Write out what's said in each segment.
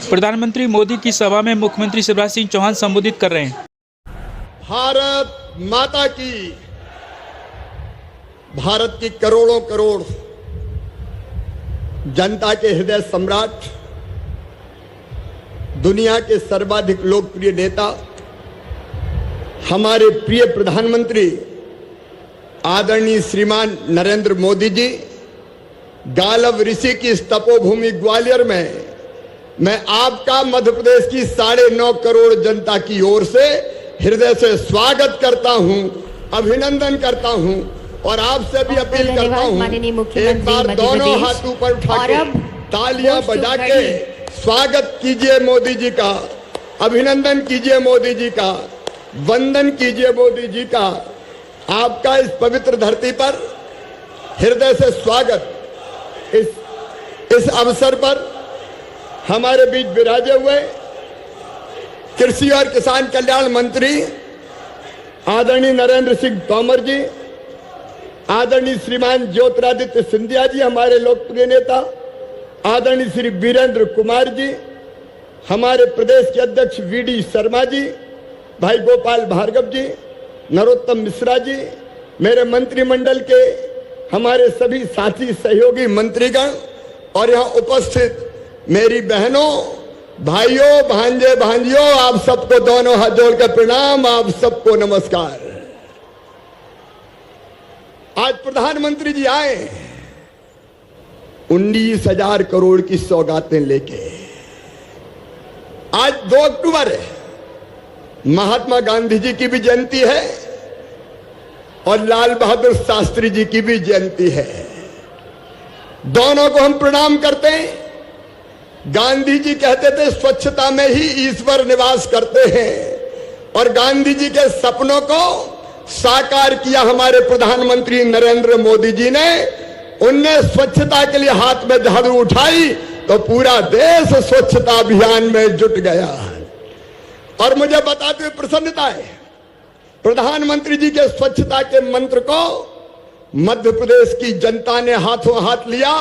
प्रधानमंत्री मोदी की सभा में मुख्यमंत्री शिवराज सिंह चौहान संबोधित कर रहे हैं। भारत माता की, भारत की करोड़ों करोड़ जनता के हृदय सम्राट, दुनिया के सर्वाधिक लोकप्रिय नेता, हमारे प्रिय प्रधानमंत्री आदरणीय श्रीमान नरेंद्र मोदी जी, गालव ऋषि की इस तपोभूमि ग्वालियर में मैं आपका मध्य प्रदेश की 9.5 करोड़ जनता की ओर से हृदय से स्वागत करता हूं, अभिनंदन करता हूं और आपसे भी अपील करता हूं, एक बार दोनों हाथ ऊपर उठा के तालियां बजा के स्वागत कीजिए मोदी जी का, अभिनंदन कीजिए मोदी जी का, वंदन कीजिए मोदी जी का। आपका इस पवित्र धरती पर हृदय से स्वागत। इस अवसर पर हमारे बीच विराजे हुए कृषि और किसान कल्याण मंत्री आदरणीय नरेंद्र सिंह तोमर जी, आदरणीय श्रीमान ज्योतिरादित्य सिंधिया जी, हमारे लोकप्रिय नेता आदरणीय श्री वीरेंद्र कुमार जी, हमारे प्रदेश के अध्यक्ष वीडी शर्मा जी, भाई गोपाल भार्गव जी, नरोत्तम मिश्रा जी, मेरे मंत्रिमंडल के हमारे सभी साथी सहयोगी मंत्रीगण और यहाँ उपस्थित मेरी बहनों, भाइयों, भांजे भांजियों, आप सबको दोनों हाथ जोड़ के प्रणाम, आप सबको नमस्कार। आज प्रधानमंत्री जी आए 19,000 करोड़ की सौगातें लेके। आज 2 अक्टूबर है, महात्मा गांधी जी की भी जयंती है और लाल बहादुर शास्त्री जी की भी जयंती है। दोनों को हम प्रणाम करते हैं। गांधी जी कहते थे स्वच्छता में ही ईश्वर निवास करते हैं और गांधी जी के सपनों को साकार किया हमारे प्रधानमंत्री नरेंद्र मोदी जी ने। उनने स्वच्छता के लिए हाथ में झाड़ू उठाई तो पूरा देश स्वच्छता अभियान में जुट गया। और मुझे बताते हुए प्रसन्नता है, प्रधानमंत्री जी के स्वच्छता के मंत्र को मध्य प्रदेश की जनता ने हाथों हाथ लिया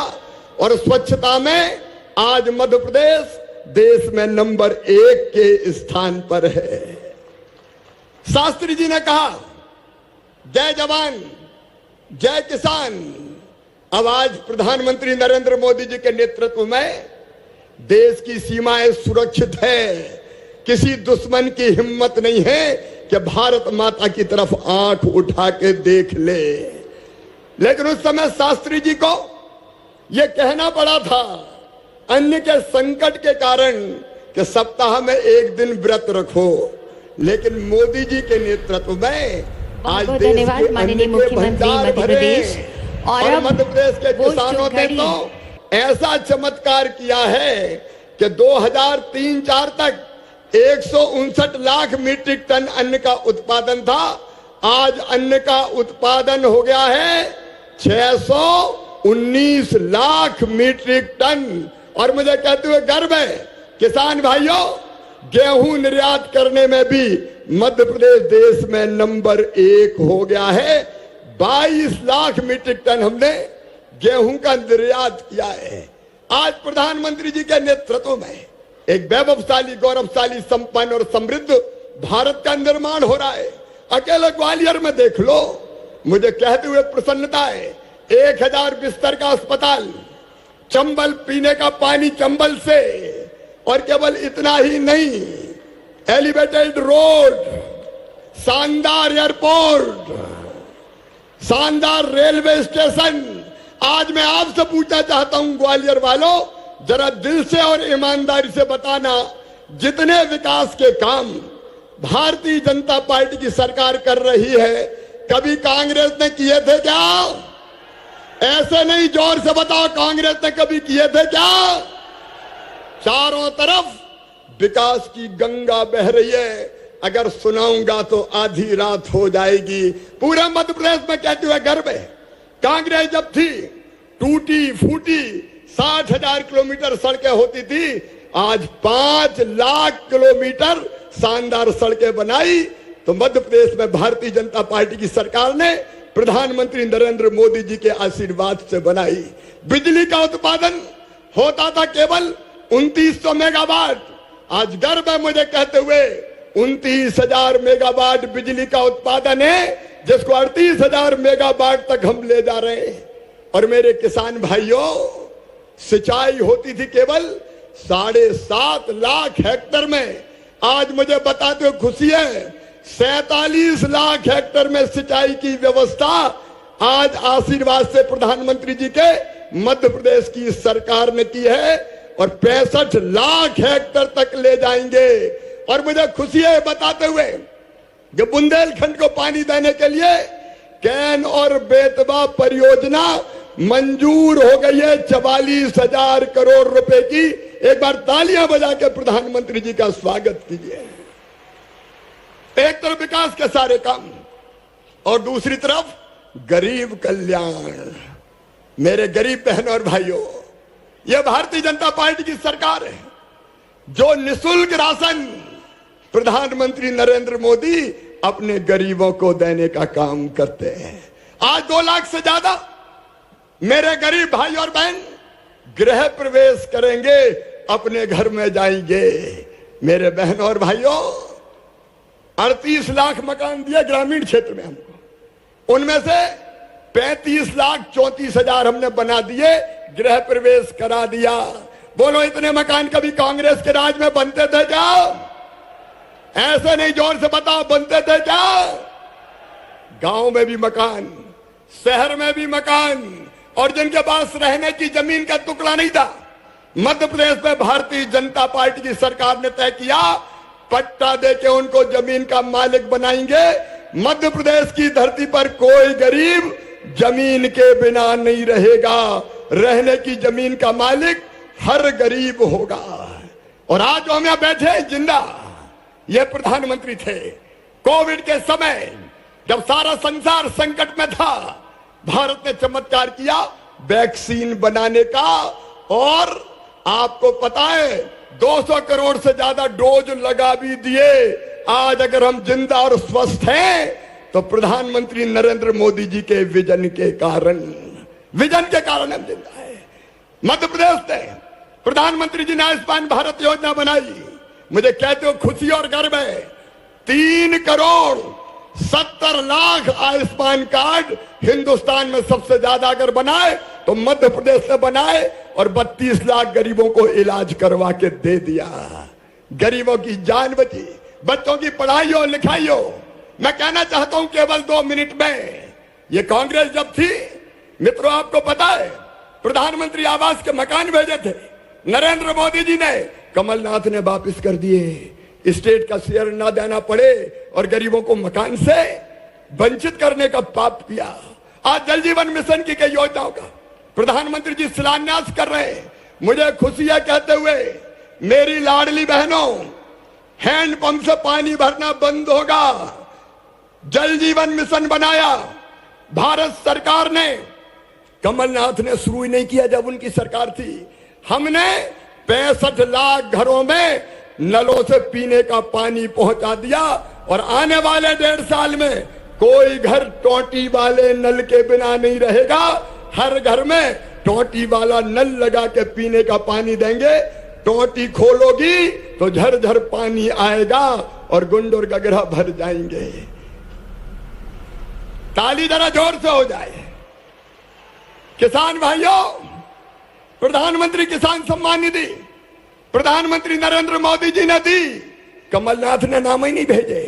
और स्वच्छता में आज मध्य प्रदेश देश में नंबर 1 के स्थान पर है। शास्त्री जी ने कहा, जय जवान जय किसान। अब आज प्रधानमंत्री नरेंद्र मोदी जी के नेतृत्व में देश की सीमाएं सुरक्षित है। किसी दुश्मन की हिम्मत नहीं है कि भारत माता की तरफ आंख उठा के देख ले। लेकिन उस समय शास्त्री जी को यह कहना पड़ा था अन्य के संकट के कारण कि सप्ताह में 1 दिन व्रत रखो। लेकिन मोदी जी के नेतृत्व में आज देश के अन्न के भंडार भरे और मध्य प्रदेश के किसानों ने तो ऐसा चमत्कार किया है कि 2003-4 तक 159 लाख मीट्रिक टन अन्न का उत्पादन था। आज अन्न का उत्पादन हो गया है 619 लाख मीट्रिक टन। और मुझे कहते हुए गर्व है, किसान भाइयों, गेहूं निर्यात करने में भी मध्य प्रदेश देश में नंबर 1 हो गया है। 22 लाख मीट्रिक टन हमने गेहूं का निर्यात किया है। आज प्रधानमंत्री जी के नेतृत्व में एक वैभवशाली, गौरवशाली, संपन्न और समृद्ध भारत का निर्माण हो रहा है। अकेले ग्वालियर में देख लो, मुझे कहते हुए प्रसन्नता है, 1000 बिस्तर का अस्पताल, चंबल पीने का पानी चंबल से, और केवल इतना ही नहीं, एलिवेटेड रोड, शानदार एयरपोर्ट, शानदार रेलवे स्टेशन। आज मैं आपसे पूछना चाहता हूं ग्वालियर वालों, जरा दिल से और ईमानदारी से बताना, जितने विकास के काम भारतीय जनता पार्टी की सरकार कर रही है, कभी कांग्रेस ने किए थे क्या? ऐसे नहीं, जोर से बताओ, कांग्रेस ने कभी किए थे क्या? चारों तरफ विकास की गंगा बह रही है। अगर सुनाऊंगा तो आधी रात हो जाएगी। पूरे मध्य प्रदेश में कहते हुए गर्व है, कांग्रेस जब थी टूटी फूटी 60,000 किलोमीटर सड़कें होती थी, आज 5 लाख किलोमीटर शानदार सड़कें बनाई। तो मध्य प्रदेश में भारतीय जनता पार्टी की सरकार ने प्रधानमंत्री नरेंद्र मोदी जी के आशीर्वाद से बनाई। बिजली का उत्पादन होता था केवल 2900 मेगावाट। आज गर्व है मुझे कहते हुए 29,000 मेगावाट बिजली का उत्पादन है, जिसको 38,000 मेगावाट तक हम ले जा रहे हैं। और मेरे किसान भाइयों, सिंचाई होती थी केवल 7.5 लाख हेक्टेयर में, आज मुझे बताते हुए खुशी है 47 लाख हेक्टेयर में सिंचाई की व्यवस्था आज आशीर्वाद से प्रधानमंत्री जी के मध्य प्रदेश की सरकार ने की है, और 65 लाख हेक्टेयर तक ले जाएंगे। और मुझे खुशी है बताते हुए कि बुंदेलखंड को पानी देने के लिए कैन और बेतवा परियोजना मंजूर हो गई है 44,000 करोड़ रुपए की। एक बार तालियां बजा के प्रधानमंत्री जी का स्वागत कीजिए। एक तरफ विकास के सारे काम और दूसरी तरफ गरीब कल्याण। मेरे गरीब बहनों और भाइयों, यह भारतीय जनता पार्टी की सरकार है जो निःशुल्क राशन प्रधानमंत्री नरेंद्र मोदी अपने गरीबों को देने का काम करते हैं। आज 2 लाख से ज्यादा मेरे गरीब भाई और बहन गृह प्रवेश करेंगे, अपने घर में जाएंगे। मेरे बहनों और भाइयों, 38 लाख मकान दिए ग्रामीण क्षेत्र में हमको, उनमें से 35,34,000 हमने बना दिए, गृह प्रवेश करा दिया। बोलो, इतने मकान कभी कांग्रेस के राज में बनते थे क्या? ऐसे नहीं, जोर से बताओ, बनते थे क्या? गांव में भी मकान, शहर में भी मकान, और जिनके पास रहने की जमीन का टुकड़ा नहीं था, मध्य प्रदेश में भारतीय जनता पार्टी की सरकार ने तय किया पट्टा देके उनको जमीन का मालिक बनाएंगे। मध्य प्रदेश की धरती पर कोई गरीब जमीन के बिना नहीं रहेगा, रहने की जमीन का मालिक हर गरीब होगा। और आज जो हम यहां बैठे जिंदा, ये प्रधानमंत्री थे कोविड के समय, जब सारा संसार संकट में था। भारत ने चमत्कार किया वैक्सीन बनाने का, और आपको पता है 200 करोड़ से ज्यादा डोज लगा भी दिए। आज अगर हम जिंदा और स्वस्थ हैं तो प्रधानमंत्री नरेंद्र मोदी जी के विजन के कारण हम जिंदा है। मध्य प्रदेश ने प्रधानमंत्री जी ने आयुष्मान भारत योजना बनाई। मुझे कहते हो खुशी और गर्व है, 3 करोड़ 70 लाख आयुष्मान कार्ड हिंदुस्तान में सबसे ज्यादा अगर बनाए तो मध्य प्रदेश ने बनाए, और 32 लाख गरीबों को इलाज करवा के दे दिया। गरीबों की जान बची, बच्चों की पढ़ाई हो लिखाई हो। मैं कहना चाहता हूं केवल 2 मिनट में, ये कांग्रेस जब थी मित्रों, आपको पता है प्रधानमंत्री आवास के मकान भेजे थे, नरेंद्र मोदी जी ने, कमलनाथ ने वापस कर दिए। स्टेट का शेयर ना देना पड़े और गरीबों को मकान से वंचित करने का पाप किया। आज जल जीवन मिशन की कई योजनाओं का प्रधानमंत्री जी शिलान्यास कर रहे हैं। मुझे खुशी है कहते हुए, मेरी लाडली बहनों, हैंडपंप से पानी भरना बंद होगा। जल जीवन मिशन बनाया भारत सरकार ने, कमलनाथ ने शुरू ही नहीं किया जब उनकी सरकार थी। हमने 65 लाख घरों में नलों से पीने का पानी पहुंचा दिया, और आने वाले 1.5 साल में कोई घर टोटी वाले नल के बिना नहीं रहेगा। हर घर में टोटी वाला नल लगा के पीने का पानी देंगे। टोटी खोलोगी तो झरझर पानी आएगा और गुंडोर गगरा भर जाएंगे। ताली जरा जोर से हो जाए। किसान भाइयों, प्रधानमंत्री किसान सम्मान निधि प्रधानमंत्री नरेंद्र मोदी जी ने दी, कमलनाथ ने नाम ही नहीं भेजे।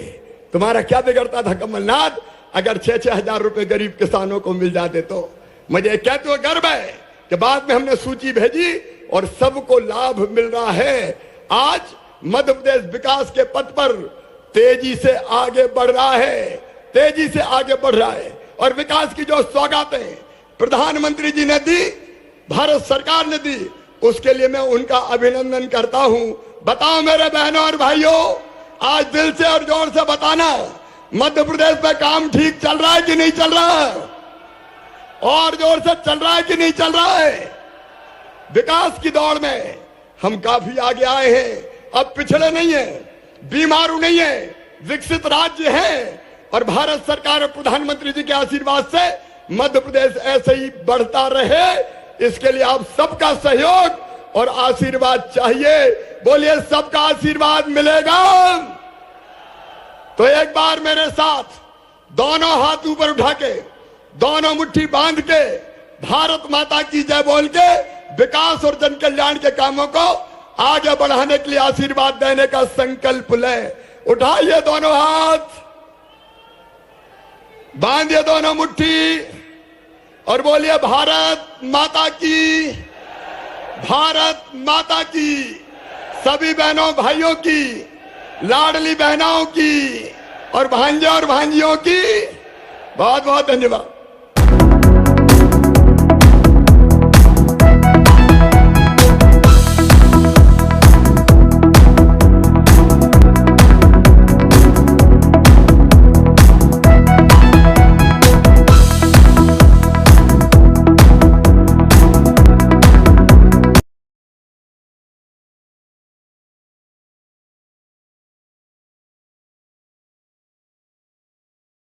तुम्हारा क्या बिगड़ता था कमलनाथ, अगर 6-6 हजार रुपए गरीब किसानों को मिल जाते तो। मुझे कहते हुए गर्व है कि बाद में हमने सूची भेजी और सबको लाभ मिल रहा है। आज मध्य प्रदेश विकास के पथ पर तेजी से आगे बढ़ रहा है, और विकास की जो सौगातें प्रधानमंत्री जी ने दी, भारत सरकार ने दी, उसके लिए मैं उनका अभिनंदन करता हूं। बताओ मेरे बहनों और भाइयों, आज दिल से और जोर से बताना, मध्य प्रदेश में काम ठीक चल रहा है कि नहीं चल रहा है? और जोर से चल रहा है कि नहीं चल रहा है? विकास की दौड़ में हम काफी आगे आए हैं। अब पिछड़े नहीं है, बीमारू नहीं है, विकसित राज्य है। और भारत सरकार और प्रधानमंत्री जी के आशीर्वाद से मध्य प्रदेश ऐसे ही बढ़ता रहे, इसके लिए आप सबका सहयोग और आशीर्वाद चाहिए। बोलिए सबका आशीर्वाद मिलेगा। तो एक बार मेरे साथ दोनों हाथ ऊपर उठा के, दोनों मुट्ठी बांध के, भारत माता की जय बोल के विकास और जन कल्याण के कामों को आगे बढ़ाने के लिए आशीर्वाद देने का संकल्प लें। उठाइए दोनों हाथ, बांधिए दोनों मुट्ठी और बोलिए भारत माता की, भारत माता की। सभी बहनों भाइयों की, लाडली बहनों की और भांजे और भांजियों की बहुत बहुत धन्यवाद।